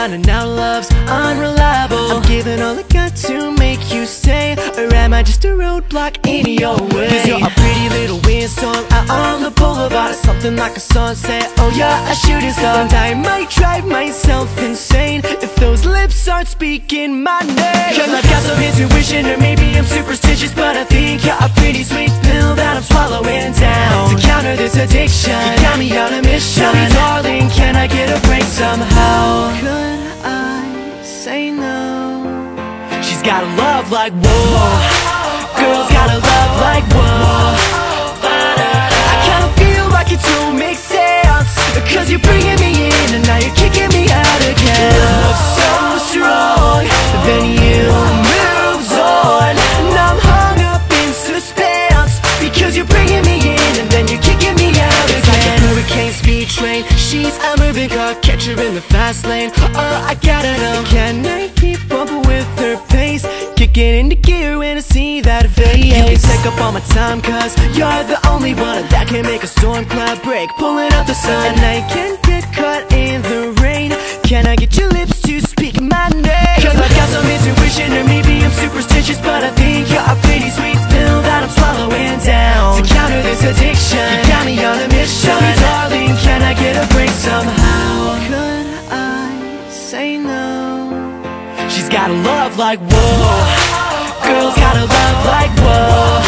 finding out love's unreliable. I'm giving all I got to make you stay, or am I just a roadblock in your way? 'Cause you're a pretty little windstorm out on the boulevard, something like a sunset. Oh, you're a shooting star, and I might drive myself insane if those lips aren't speaking my name. 'Cause I've got some intuition, or maybe I'm superstitious, but I think you're a pretty sweet pill that I'm swallowing down to counter this addiction. You got me on a mission. Tell me, darling, can I get a break somehow? Could I say no? She's got a love like whoa. Girls got a love like whoa. I kinda feel like it don't make sense, 'cause you're bringing me in and now you're kicking me out again. Love so strong, then you moves on, and I'm hung up in suspense, because you're bringing me in and then you're kicking me out again. It's like a hurricane speed train, she's a moving car, catch her in the fast lane. Oh, I gotta know, can I keep up with her pace? Kicking into gear when I see that face. You can take up all my time, 'cause you're the only one that can make a storm cloud break, pulling out the sun. And I can't get caught in the rain. Can I get your lips to speak my name? 'Cause I've got some intuition, or maybe I'm superstitious, but I think you're a pretty sweet pill that I'm swallowing down to counter this addiction. You got me on a mission. Tell me, darling, can I get a break somehow? Could I say no? She's got a love like whoa. Girls got a love like whoa.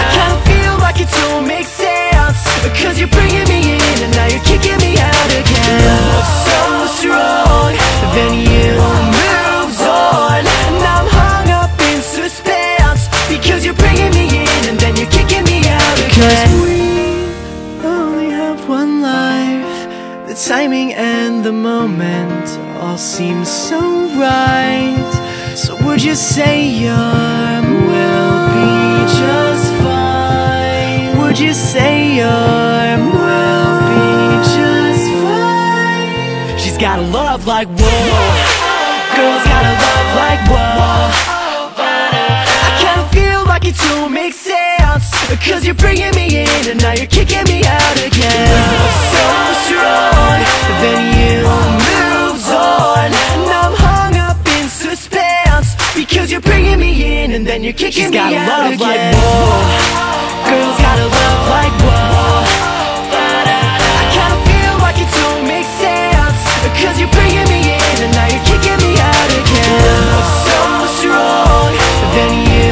I kinda feel like it don't make sense, 'cause you're bringing me in and now you're kicking me out again. Love so strong, then you moves on, and I'm hung up in suspense, because you're bringing me in and then you're kicking me out again. 'Cause we only have one life, the timing and the moment all seem so right. So would you say your will be just fine? Would you say your will be just fine? She's got a love like whoa. Girls got a love like whoa. I kinda feel like it don't make sense, 'cause you're bringing me in and now you're kicking me out again. Love so strong, then you moves on, and I'm hung up in suspense, because you're bringing me in and then you're kicking me out again. She's got a love like whoa. Girls got a love like whoa. I kinda feel like it don't make sense, 'cause you're bringing me in and now you're kicking me out again. Love so strong, then you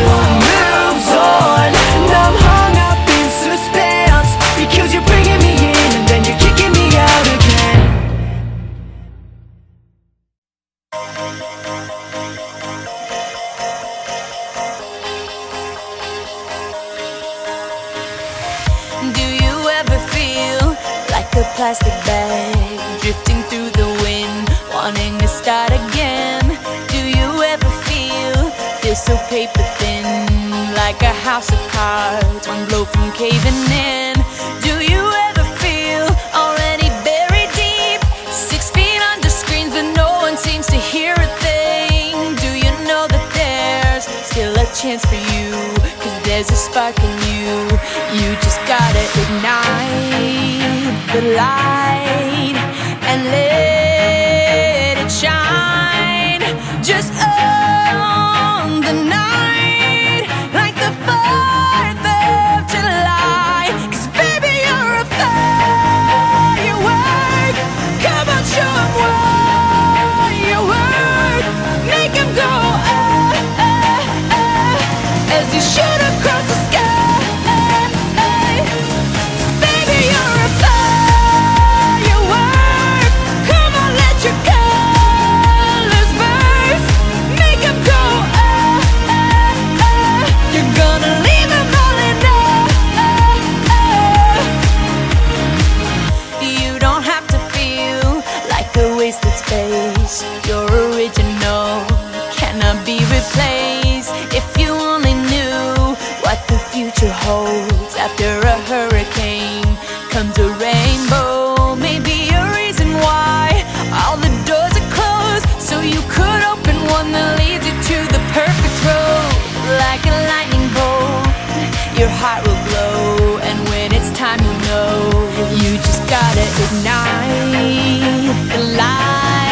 moves on, and I'm hung up in suspense, because you're bringing me in and then you're kicking me out again. Do you ever feel like a plastic bag drifting through the wind, wanting to start again? Do you ever feel so paper thin, like a house of cards, one blow from caving in? Do you ever feel already buried deep, 6 feet under screens, but no one seems to hear a thing? Do you know that there's still a chance for you, 'cause there's a spark in you? You just gotta ignite the light and let it shine. Just own the night like the 4th of July. 'Cause baby, you're a firework. Come on, show 'em what you work. Make 'em go as you shoot across the sky. Your original cannot be replaced. If you only knew what the future holds, after a hurricane comes a rainbow. Maybe a reason why all the doors are closed, so you could open one that leads you to the perfect road. Like a lightning bolt, your heart will glow, and when it's time, you know you just gotta ignite the light.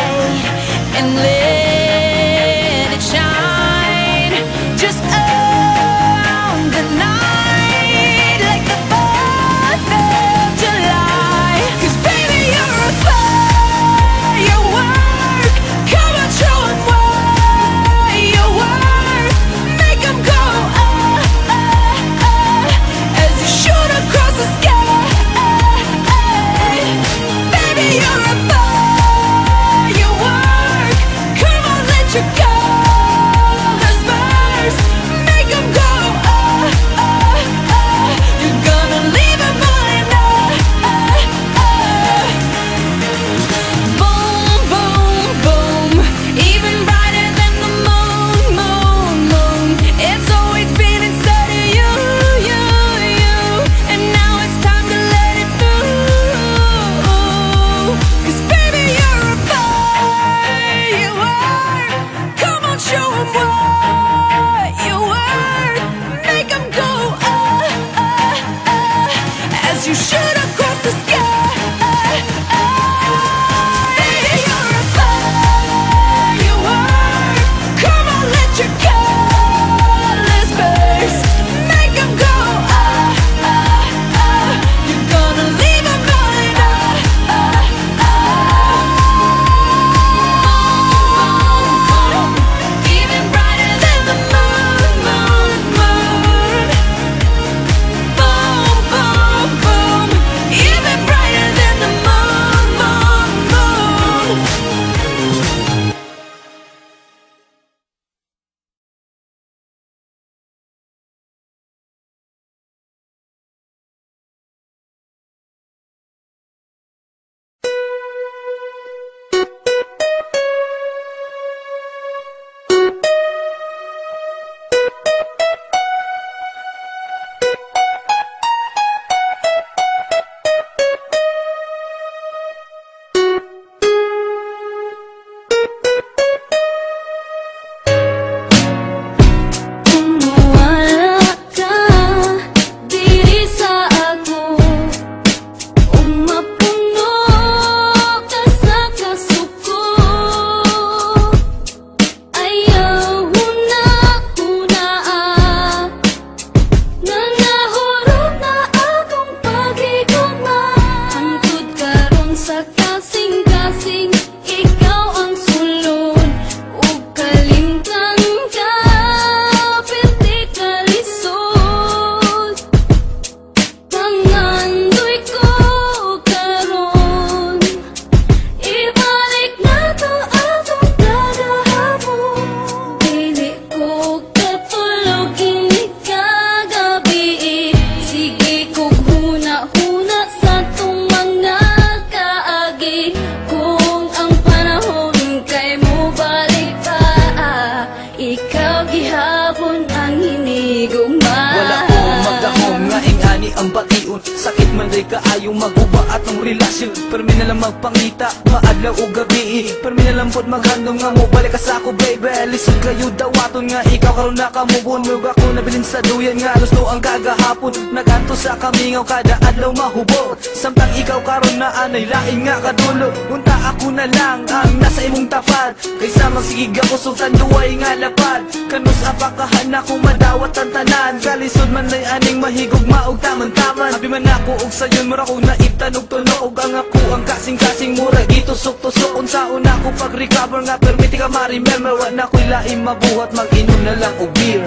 Walay kaayong maguba atong relasyon. Permi na lang magpangita, maadlaw o gabi. Permi na lang pod maghandom nga mo balik ka sa ako baby. Lisod kayo dawaton nga ikaw karon na kamubon. Mug ako nabilin sa duyan nga gusto ang kagahapon. Naganto sa kamingaw kada adlaw mahubog. Samtang ikaw karon na anay laing nga kadulo. Unta ako na lang ang nasa imong tapat. Kaysa magsigig ako sultan duway nga lapad. Kanus apakahan ako madawat ang tanan. Kalisod man lay aning mahigog maog taman-taman. Habi man ako og sayon mura ko naibtanog tunog. Og ang ako ang kasing-kasing mura gitusok-tusok. Unsaon ako pag-recover nga permiti ka ma-remember. Wa na ko'y laing mabuhat mag-inom na lang og beer.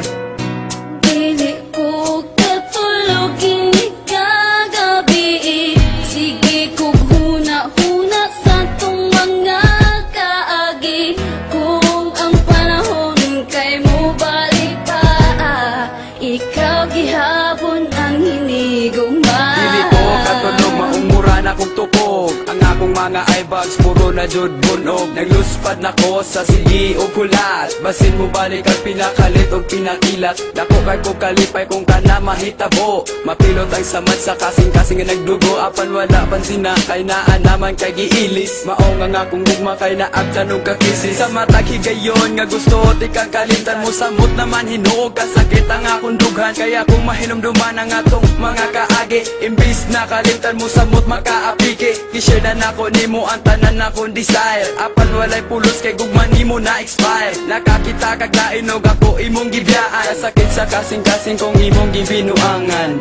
Dili ko katulog ini kagabi. Sige kog huna-huna sa tong mga kaagi. Kung ang panahon kay mo balik pa, ikaw gihapon ang hinigugma. Dili ko katulog maumura na kong tukog. Ang akong mga eyebags puro na jud bunog. Nagluspad na ko sa sigi o kulat. Basin mo balik ang pinakalit o pinakilat. Dako kay ko kalipay kung ka na mahitabo. Mapilot ang samad sa kasing-kasing nga nagdugo. Apan wala pansin na kay naan naman kay giilis. Mao nga akong gugma kay naabtan og kakisi. Sa matag higayon nga gusto ti kang kalitan mo. Samot naman hinuog kasakit ang akong dughan. Kaya kung mahinumduman ang atong mga kaagi. Imbis na kalitan mo samot makaapike. Kishare na nako nimo ang tanan akong desire. Apan walay pulos kay gugma nimo na expire. Nakakita kag lain og ako imong gibiyaan. Kasakit sa kasing-kasing kong imong gibinuangan.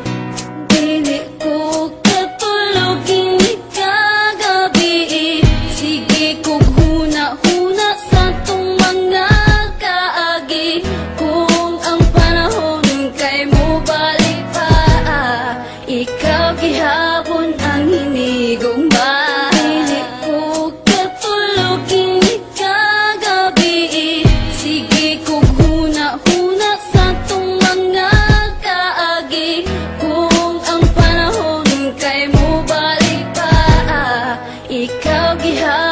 Dili ko katulog ini kagabi. Sige kog huna-huna sa tong mga kaagi. Kung ang panahon kay mo balik pa, ikaw gihapon ang hinigugma. Dili ko katulog ini kagabi. Sige kog huna-huna sa tong mga kaagi. Kung ang panahon kay mo balik pa, ikaw gihapon